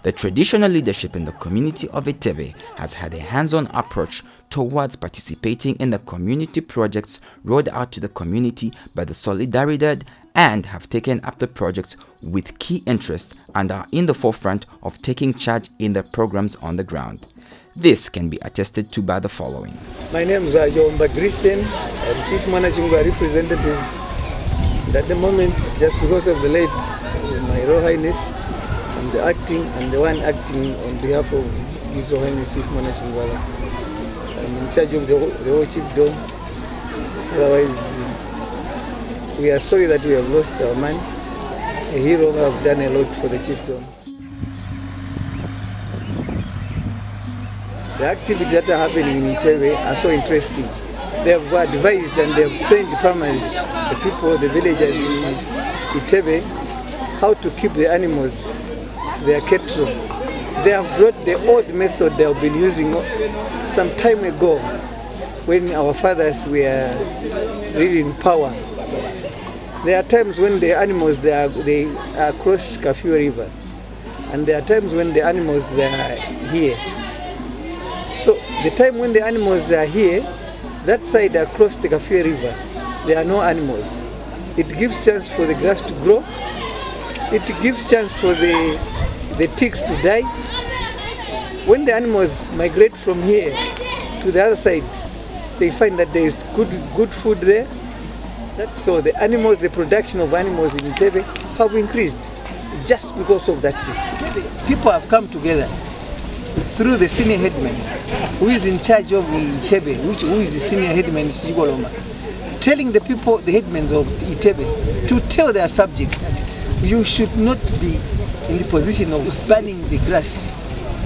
The traditional leadership in the community of Itebe has had a hands-on approach towards participating in the community projects rolled out to the community by the Solidaridad and have taken up the projects with key interest and are in the forefront of taking charge in the programs on the ground. This can be attested to by the following. My name is Jomba Kristen. I'm Chief Managing Representative. And at the moment, just because of the late My Royal Highness, I'm the one acting on behalf of His Royal Highness Chief Managing Wala. I'm in charge of the whole chiefdom. Otherwise, we are sorry that we have lost our man. A hero who have done a lot for the chiefdom. The activities that are happening in Itebe are so interesting. They have advised and they have trained farmers, the people, the villagers in Itebe, how to keep the animals, their cattle. They have brought the old method they have been using some time ago when our fathers were really in power. There are times when the animals they are across Kafue River, and there are times when the animals they are here. So the time when the animals are here, that side across the Kafue River, there are no animals. It gives chance for the grass to grow. It gives chance for the ticks to die. When the animals migrate from here to the other side, they find that there is good food there. So the animals, the production of animals in Itebe have increased just because of that system. People have come together through the senior headman, who is in charge of Itebe, who is the senior headman, Sigoloma, telling the people, the headmen of Itebe, to tell their subjects that you should not be in the position of burning the grass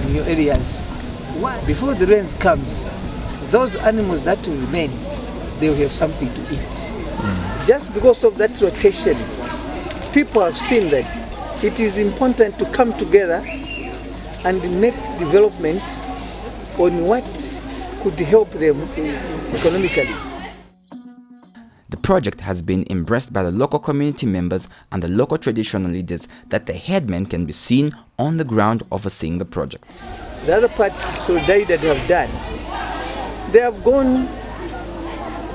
in your areas. Before the rains comes, those animals that will remain, they will have something to eat. Just because of that rotation, people have seen that it is important to come together and make development on what could help them economically. The project has been embraced by the local community members and the local traditional leaders that the headmen can be seen on the ground overseeing the projects. The other part, Solidaridad have done, they have gone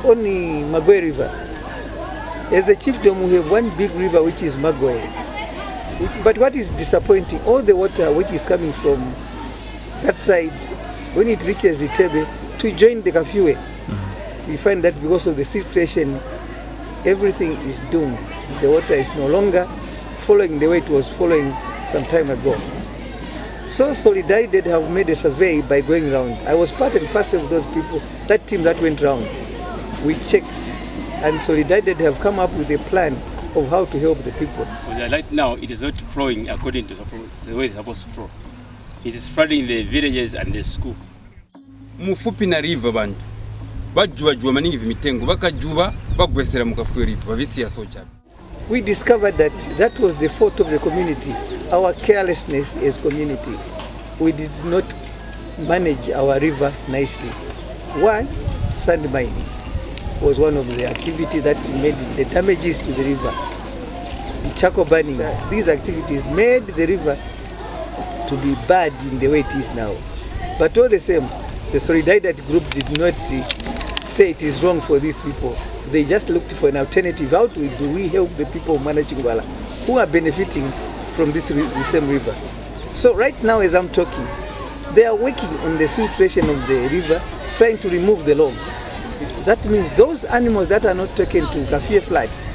on the Magoe River. As a chiefdom, we have one big river which is Magoe. But what is disappointing, all the water which is coming from that side, when it reaches Itebe to join the Kafue, you find that because of the situation, everything is doomed. The water is no longer following the way it was following some time ago. So Solidaridad have made a survey by going around. I was part and parcel of those people, that team that went round. We checked, and Solidaridad have come up with a plan of how to help the people. Right now, it is not flowing according to the way it's supposed to flow. It is flooding the villages and the school. Mufupi na river bantu. Bajuwa maningi vimitengo bakajuba bagwesera mu Kafue River babisi ya socha. We discovered that that was the fault of the community, our carelessness as community. We did not manage our river nicely. One, sand mining was one of the activities that made the damages to the river. Charcoal burning, these activities made the river to be bad in the way it is now. But all the same, the Solidaridad group did not say it is wrong for these people. They just looked for an alternative. How do we help the people of Manachingwala who are benefiting from the same river? So right now as I'm talking, they are working on the filtration of the river, trying to remove the logs. That means those animals that are not taken to Kafue floods,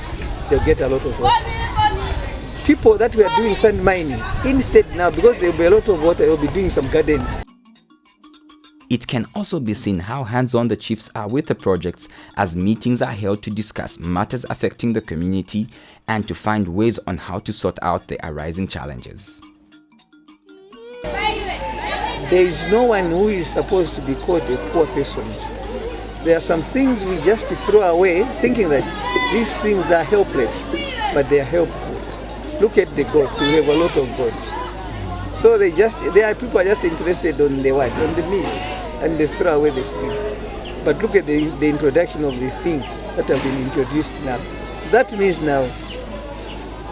they'll get a lot of water. People that were doing sand mining, instead now, because there will be a lot of water, they'll be doing some gardens. It can also be seen how hands-on the chiefs are with the projects as meetings are held to discuss matters affecting the community and to find ways on how to sort out the arising challenges. There is no one who is supposed to be called a poor person. There are some things we just throw away thinking that these things are helpless, but they are helpful. Look at the goats, we have a lot of goats. So people are just interested on the what, on the meat, and they throw away the skin. But look at the introduction of the thing that have been introduced now. That means now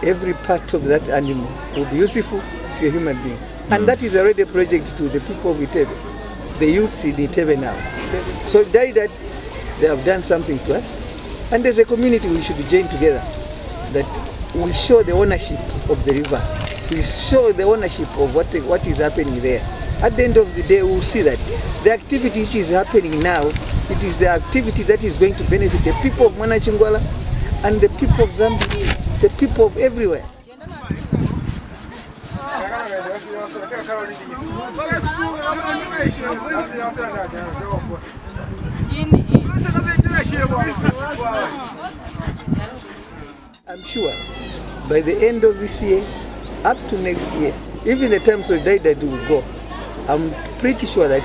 every part of that animal will be useful to a human being. And that is already a project to the people of Itebe, the youths in Itebe now. So they have done something to us, and as a community we should join together, that we show the ownership of the river, we show the ownership of what is happening there. At the end of the day, we will see that the activity which is happening now, it is the activity that is going to benefit the people of Manachingwala and the people of Zambia, the people of everywhere. I'm sure by the end of this year, up to next year, even the time Solidaridad will go, I'm pretty sure that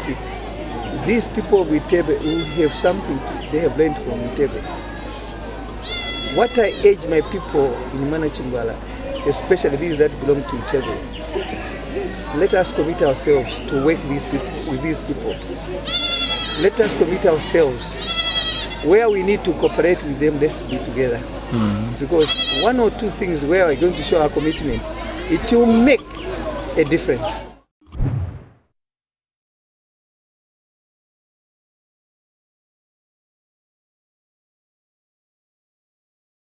these people of Itebe will have something they have learned from Itebe. What I urge my people in Manachingwala, especially these that belong to Itebe, let us commit ourselves to work with these people. Let us commit ourselves. Where we need to cooperate with them, let's be together. Because one or two things where we're going to show our commitment, it will make a difference.